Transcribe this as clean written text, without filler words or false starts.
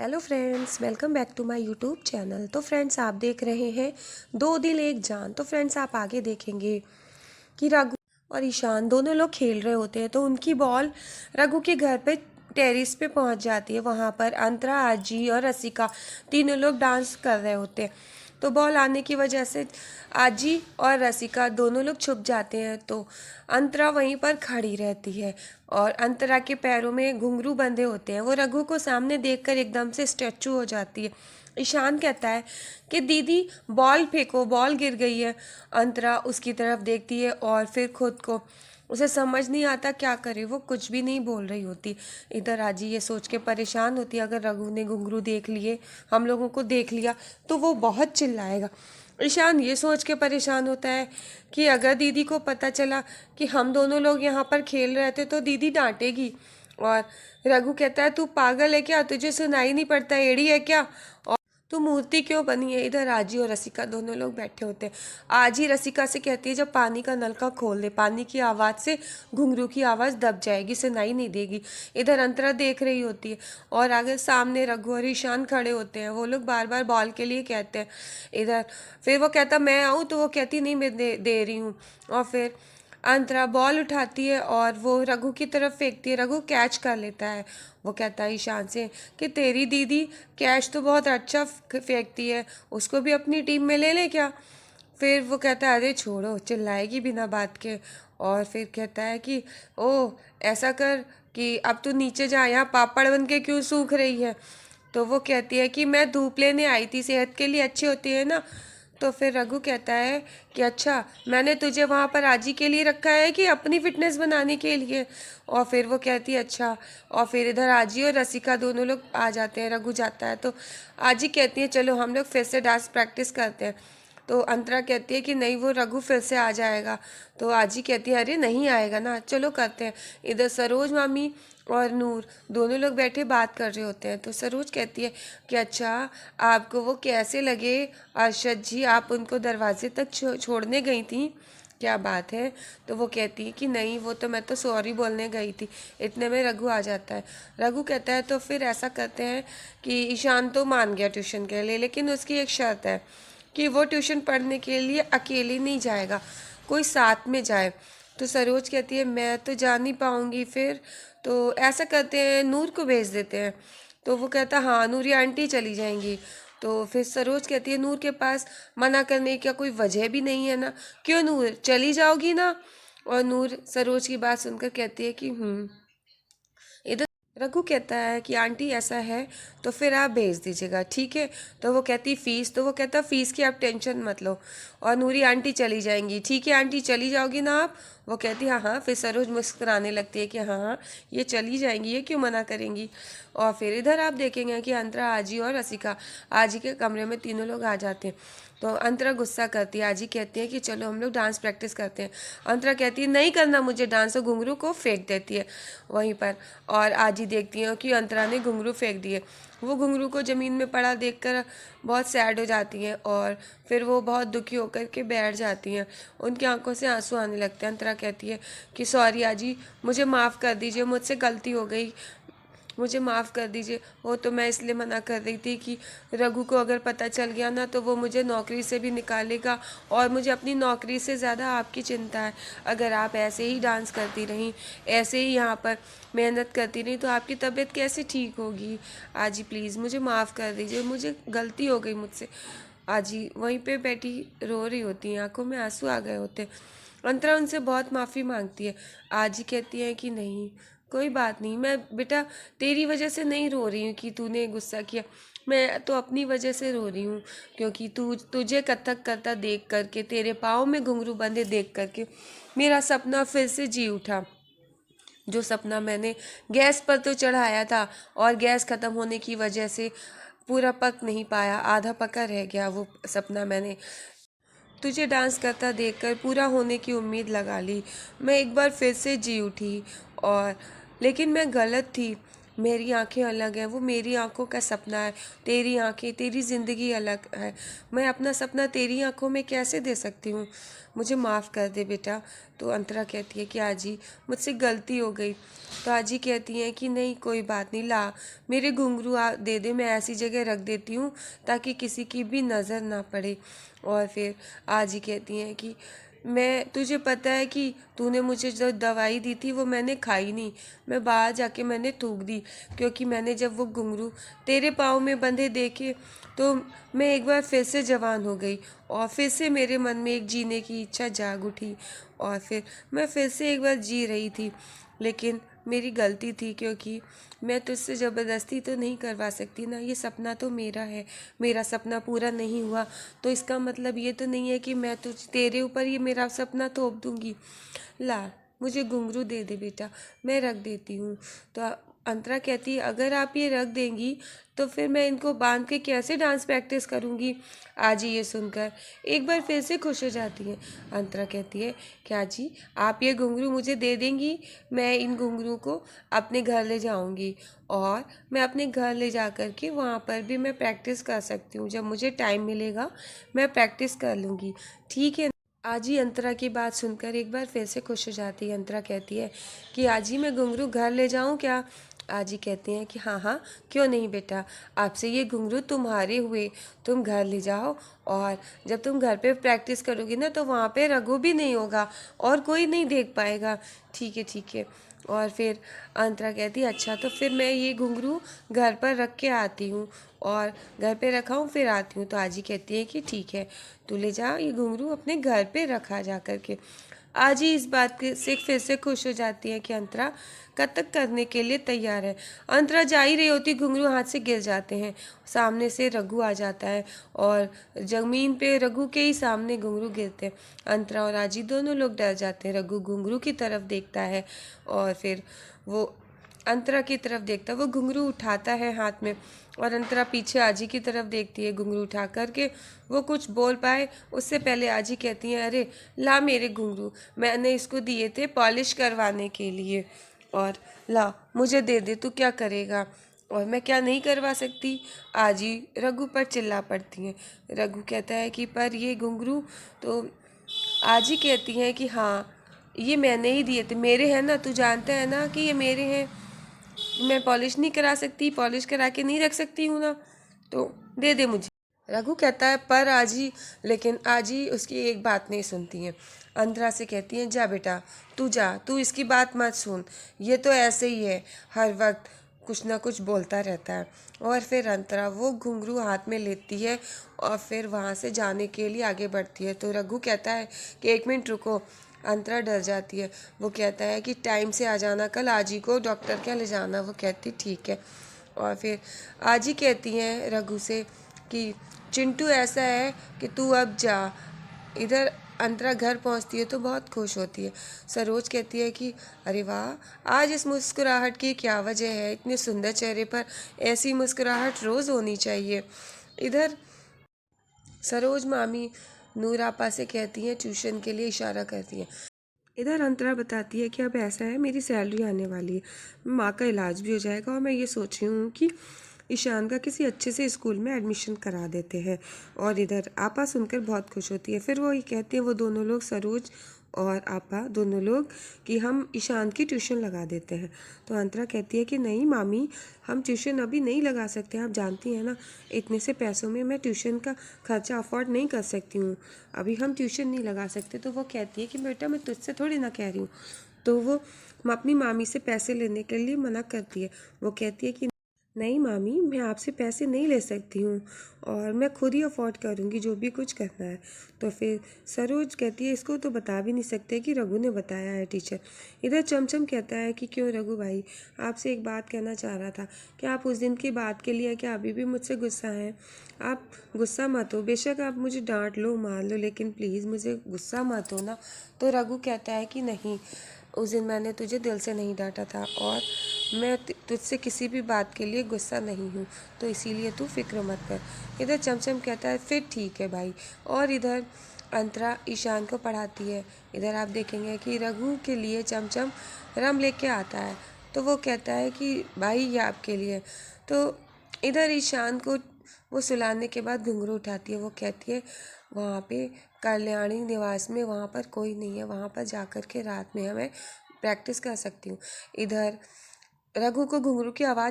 Hello friends, welcome back to my YouTube channel. तो friends, आप देख रहे हैं दो दिल एक जान। तो फ्रेंड्स, आप आगे देखेंगे कि रघु और ईशान दोनों लोग खेल रहे होते हैं। तो उनकी बॉल रघु के घर पे टेरिस पे पहुंच जाती है। वहां पर अंतरा, आजी और रसिका तीनों लोग डांस कर रहे होते हैं। तो बॉल आने की वजह से आजी और रसिका दोनों लोग छुप जाते हैं। तो अंतरा वहीं पर खड़ी रहती है और अंतरा के पैरों में घुंघरू बंधे होते हैं। वो रघु को सामने देखकर एकदम से स्टैचू हो जाती है। ईशान कहता है कि दीदी बॉल फेंको, बॉल गिर गई है। अंतरा उसकी तरफ देखती है और फिर खुद को उसे समझ नहीं आता क्या करे, वो कुछ भी नहीं बोल रही होती। इधर आजी ये सोच के परेशान होती है, अगर रघु ने घुंघरू देख लिए, हम लोगों को देख लिया, तो वो बहुत चिल्लाएगा। ईशान ये सोच के परेशान होता है कि अगर दीदी को पता चला कि हम दोनों लोग यहाँ पर खेल रहे थे तो दीदी डांटेगी। और रघु कहता है, तू पागल है क्या, तुझे सुनाई नहीं पड़ता, एड़ी है क्या, और तू मूर्ति क्यों बनी है। इधर आजी और रसिका दोनों लोग बैठे होते हैं। आजी रसिका से कहती है, जब पानी का नलका खोल दे, पानी की आवाज़ से घुंघरू की आवाज़ दब जाएगी, सुनाई नहीं देगी। इधर अंतरा देख रही होती है और आगे सामने रघु और ईशान खड़े होते हैं। वो लोग बार बार बॉल के लिए कहते हैं। इधर फिर वो कहता मैं आऊँ, तो वो कहती नहीं, मैं दे रही हूँ। और फिर अंतरा बॉल उठाती है और वो रघु की तरफ फेंकती है। रघु कैच कर लेता है। वो कहता है ईशान से कि तेरी दीदी कैच तो बहुत अच्छा फेंकती है, उसको भी अपनी टीम में ले ले क्या। फिर वो कहता है, अरे छोड़ो, चिल्लाएगी बिना बात के। और फिर कहता है कि ओ ऐसा कर कि अब तू नीचे जा, यहाँ पापड़ बन के क्यों सूख रही है। तो वो कहती है कि मैं धूप लेने आई थी, सेहत के लिए अच्छी होती है ना। तो फिर रघु कहता है कि अच्छा, मैंने तुझे वहाँ पर आजी के लिए रखा है कि अपनी फिटनेस बनाने के लिए। और फिर वो कहती है अच्छा। और फिर इधर आजी और रसिका दोनों लोग आ जाते हैं। रघु जाता है तो आजी कहती है चलो हम लोग फिर से डांस प्रैक्टिस करते हैं। तो अंतरा कहती है कि नहीं, वो रघु फिर से आ जाएगा। तो आजी कहती है अरे नहीं आएगा ना, चलो करते हैं। इधर सरोज मामी और नूर दोनों लोग बैठे बात कर रहे होते हैं। तो सरोज कहती है कि अच्छा, आपको वो कैसे लगे अरशद जी, आप उनको दरवाजे तक छोड़ने गई थी, क्या बात है। तो वो कहती है कि नहीं, वो तो मैं तो सॉरी बोलने गई थी। इतने में रघु आ जाता है। रघु कहता है तो फिर ऐसा करते हैं कि ईशान तो मान गया ट्यूशन के लिए, लेकिन उसकी एक शर्त है कि वो ट्यूशन पढ़ने के लिए अकेले नहीं जाएगा, कोई साथ में जाए। तो सरोज कहती है मैं तो जा नहीं पाऊँगी। फिर तो ऐसा करते हैं, नूर को भेज देते हैं। तो वो कहता हाँ, नूरी आंटी चली जाएंगी। तो फिर सरोज कहती है नूर के पास मना करने की कोई वजह भी नहीं है ना, क्यों नूर चली जाओगी ना। और नूर सरोज की बात सुनकर कहती है कि इधर रघु कहता है कि आंटी ऐसा है तो फिर आप भेज दीजिएगा, ठीक है। तो वो कहती फीस, तो वो कहता फीस की आप टेंशन मत लो, और नूरी आंटी चली जाएंगी, ठीक है आंटी चली जाओगी ना आप। वो कहती हाँ हाँ। फिर सरोज मुस्कुराने लगती है कि हाँ हाँ, ये चली जाएंगी, ये क्यों मना करेंगी। और फिर इधर आप देखेंगे कि अंतरा, आजी और रसिका आजी के कमरे में तीनों लोग आ जाते हैं। तो अंतरा गुस्सा करती है। आजी कहती है कि चलो हम लोग डांस प्रैक्टिस करते हैं। अंतरा कहती है नहीं करना मुझे डांस, और घुंघरू को फेंक देती है वहीं पर। और आजी देखती है कि अंतरा ने घुंघरू फेंक दिए। वो घुंघरू को ज़मीन में पड़ा देखकर बहुत सैड हो जाती हैं और फिर वो बहुत दुखी होकर के बैठ जाती हैं। उनकी आंखों से आंसू आने लगते हैं। अंतरा कहती है कि सॉरी आजी, मुझे माफ़ कर दीजिए, मुझसे गलती हो गई, मुझे माफ़ कर दीजिए। वो तो मैं इसलिए मना कर रही थी कि रघु को अगर पता चल गया ना तो वो मुझे नौकरी से भी निकालेगा, और मुझे अपनी नौकरी से ज़्यादा आपकी चिंता है। अगर आप ऐसे ही डांस करती रहीं, ऐसे ही यहाँ पर मेहनत करती रहीं, तो आपकी तबीयत कैसे ठीक होगी। आजी प्लीज़ मुझे माफ़ कर दीजिए, मुझे गलती हो गई मुझसे। आजी वहीं पे बैठी रो रही होती हैं, आंखों में आंसू आ गए होते हैं। अंतरा उनसे बहुत माफ़ी मांगती है। आजी कहती है कि नहीं, कोई बात नहीं, मैं बेटा तेरी वजह से नहीं रो रही हूँ कि तूने गुस्सा किया, मैं तो अपनी वजह से रो रही हूँ, क्योंकि तुझे कथक करता देख करके, तेरे पाँव में घुंघरू बंधे देख करके मेरा सपना फिर से जी उठा। जो सपना मैंने गैस पर तो चढ़ाया था और गैस ख़त्म होने की वजह से पूरा पक नहीं पाया, आधा पका रह गया वो सपना। मैंने तुझे डांस करता देखकर पूरा होने की उम्मीद लगा ली, मैं एक बार फिर से जी उठी। और लेकिन मैं गलत थी, मेरी आंखें अलग हैं, वो मेरी आंखों का सपना है, तेरी आंखें, तेरी ज़िंदगी अलग है। मैं अपना सपना तेरी आंखों में कैसे दे सकती हूँ? मुझे माफ़ कर दे बेटा। तो अंतरा कहती है कि आजी मुझसे गलती हो गई। तो आजी कहती हैं कि नहीं कोई बात नहीं, ला मेरे घुंघरू दे दे, मैं ऐसी जगह रख देती हूँ ताकि किसी की भी नज़र ना पड़े। और फिर आजी कहती हैं कि मैं, तुझे पता है कि तूने मुझे जो दवाई दी थी वो मैंने खाई नहीं, मैं बाहर जाके मैंने थूक दी, क्योंकि मैंने जब वो घुंघरू तेरे पाँव में बंधे देखे तो मैं एक बार फिर से जवान हो गई और फिर से मेरे मन में एक जीने की इच्छा जाग उठी और फिर मैं फिर से एक बार जी रही थी। लेकिन मेरी गलती थी, क्योंकि मैं तुझसे ज़बरदस्ती तो नहीं करवा सकती ना, ये सपना तो मेरा है, मेरा सपना पूरा नहीं हुआ तो इसका मतलब ये तो नहीं है कि मैं तेरे ऊपर ये मेरा सपना थोप दूंगी। ला मुझे घुंघरू दे दे बेटा, मैं रख देती हूँ। तो अंतरा कहती है अगर आप ये रख देंगी तो फिर मैं इनको बांध के कैसे डांस प्रैक्टिस करूँगी। आजी ये सुनकर एक बार फिर से खुश हो जाती है। अंतरा कहती है क्या जी आप ये घुंघरू मुझे दे देंगी, मैं इन घुंघरू को अपने घर ले जाऊंगी और मैं अपने घर ले जा कर के वहाँ पर भी मैं प्रैक्टिस कर सकती हूँ, जब मुझे टाइम मिलेगा मैं प्रैक्टिस कर लूँगी, ठीक है। आजी अंतरा की बात सुनकर एक बार फिर से खुश हो जाती है। अंतरा कहती है कि आजी मैं घुंघरू घर ले जाऊं क्या। आजी कहती हैं कि हाँ हाँ क्यों नहीं बेटा, आपसे ये घुंघरू तुम्हारे हुए, तुम घर ले जाओ और जब तुम घर पे प्रैक्टिस करोगी ना तो वहाँ पे रघु भी नहीं होगा और कोई नहीं देख पाएगा, ठीक है ठीक है। और फिर अंतरा कहती है अच्छा तो फिर मैं ये घुंघरू घर पर रख के आती हूँ और घर पे रखा हूँ फिर आती हूँ। तो आजी कहती है कि ठीक है तू ले जा ये घुंघरू अपने घर पे रखा जा कर के। आजी इस बात से फिर से खुश हो जाती है कि अंतरा कथक करने के लिए तैयार है। अंतरा जा ही रही होती, घुंघरू हाथ से गिर जाते हैं, सामने से रघु आ जाता है और जमीन पे रघु के ही सामने घुंघरू गिरते हैं। अंतरा और आजी दोनों लोग डर जाते हैं। रघु घुंघरू की तरफ देखता है और फिर वो अंतरा की तरफ देखता है, वो घुंघरू उठाता है हाथ में और अंतरा पीछे आजी की तरफ देखती है घुंघरू उठा करके। वो कुछ बोल पाए उससे पहले आजी कहती हैं अरे ला मेरे घुंघरू, मैंने इसको दिए थे पॉलिश करवाने के लिए और ला मुझे दे दे, तू क्या करेगा और मैं क्या नहीं करवा सकती। आजी रघु पर चिल्ला पड़ती हैं। रघु कहता है कि पर ये घुंघरू, तो आजी कहती हैं कि हाँ ये मैंने ही दिए थे, मेरे हैं ना, तू जानता है ना कि ये मेरे हैं, मैं पॉलिश नहीं करा सकती, पॉलिश करा के नहीं रख सकती हूँ ना, तो दे दे मुझे। रघु कहता है पर आजी, लेकिन आजी उसकी एक बात नहीं सुनती हैं। अंतरा से कहती हैं जा बेटा तू जा, तू इसकी बात मत सुन, ये तो ऐसे ही है, हर वक्त कुछ ना कुछ बोलता रहता है। और फिर अंतरा वो घुंघरू हाथ में लेती है और फिर वहाँ से जाने के लिए आगे बढ़ती है। तो रघु कहता है कि एक मिनट रुको। अंतरा डर जाती है, वो कहता है कि टाइम से आ जाना कल, आजी को डॉक्टर के ले जाना। वो कहती ठीक है। और फिर आजी कहती हैं रघु से कि चिंटू ऐसा है कि तू अब जा। इधर अंतरा घर पहुंचती है तो बहुत खुश होती है। सरोज कहती है कि अरे वाह आज इस मुस्कुराहट की क्या वजह है, इतने सुंदर चेहरे पर ऐसी मुस्कुराहट रोज़ होनी चाहिए। इधर सरोज मामी नूर आपा से कहती हैं, ट्यूशन के लिए इशारा करती हैं। इधर अंतरा बताती है कि अब ऐसा है मेरी सैलरी आने वाली है, माँ का इलाज भी हो जाएगा और मैं ये सोच रही हूँ कि ईशान का किसी अच्छे से स्कूल में एडमिशन करा देते हैं। और इधर आपा सुनकर बहुत खुश होती है। फिर वो ये कहती है, वो दोनों लोग सरोज और आपा दोनों लोग, कि हम ईशान की ट्यूशन लगा देते हैं। तो अंतरा कहती है कि नहीं मामी, हम ट्यूशन अभी नहीं लगा सकते, आप जानती हैं ना इतने से पैसों में मैं ट्यूशन का खर्चा अफोर्ड नहीं कर सकती हूँ, अभी हम ट्यूशन नहीं लगा सकते। तो वो कहती है कि बेटा मैं तुझसे थोड़ी ना कह रही हूँ। तो वो अपनी मामी से पैसे लेने के लिए मना करती है। वो कहती है कि नहीं मामी, मैं आपसे पैसे नहीं ले सकती हूँ और मैं खुद ही अफोर्ड करूँगी जो भी कुछ करना है। तो फिर सरोज कहती है इसको तो बता भी नहीं सकते कि रघु ने बताया है टीचर। इधर चमचम कहता है कि क्यों रघु भाई, आपसे एक बात कहना चाह रहा था कि आप उस दिन की बात के लिए क्या अभी भी मुझसे गुस्सा हैं। आप गुस्सा मत हो, बेशक आप मुझे डांट लो मार लो, लेकिन प्लीज़ मुझे गुस्सा मत हो ना। तो रघु कहता है कि नहीं, उस दिन मैंने तुझे दिल से नहीं डांटा था और मैं तुझसे किसी भी बात के लिए गुस्सा नहीं हूँ, तो इसीलिए तू फिक्र मत कर। इधर चमचम कहता है फिर ठीक है भाई। और इधर अंतरा ईशान को पढ़ाती है। इधर आप देखेंगे कि रघु के लिए चमचम रम लेके आता है तो वो कहता है कि भाई ये आपके लिए। तो इधर ईशान को वो सुलाने के बाद घुंघरू उठाती है, वो कहती है वहाँ पे कल्याणी निवास में वहाँ पर कोई नहीं है, वहाँ पर जाकर के रात में हमें प्रैक्टिस कर सकती हूँ। इधर रघु को घुंघरू की आवाज़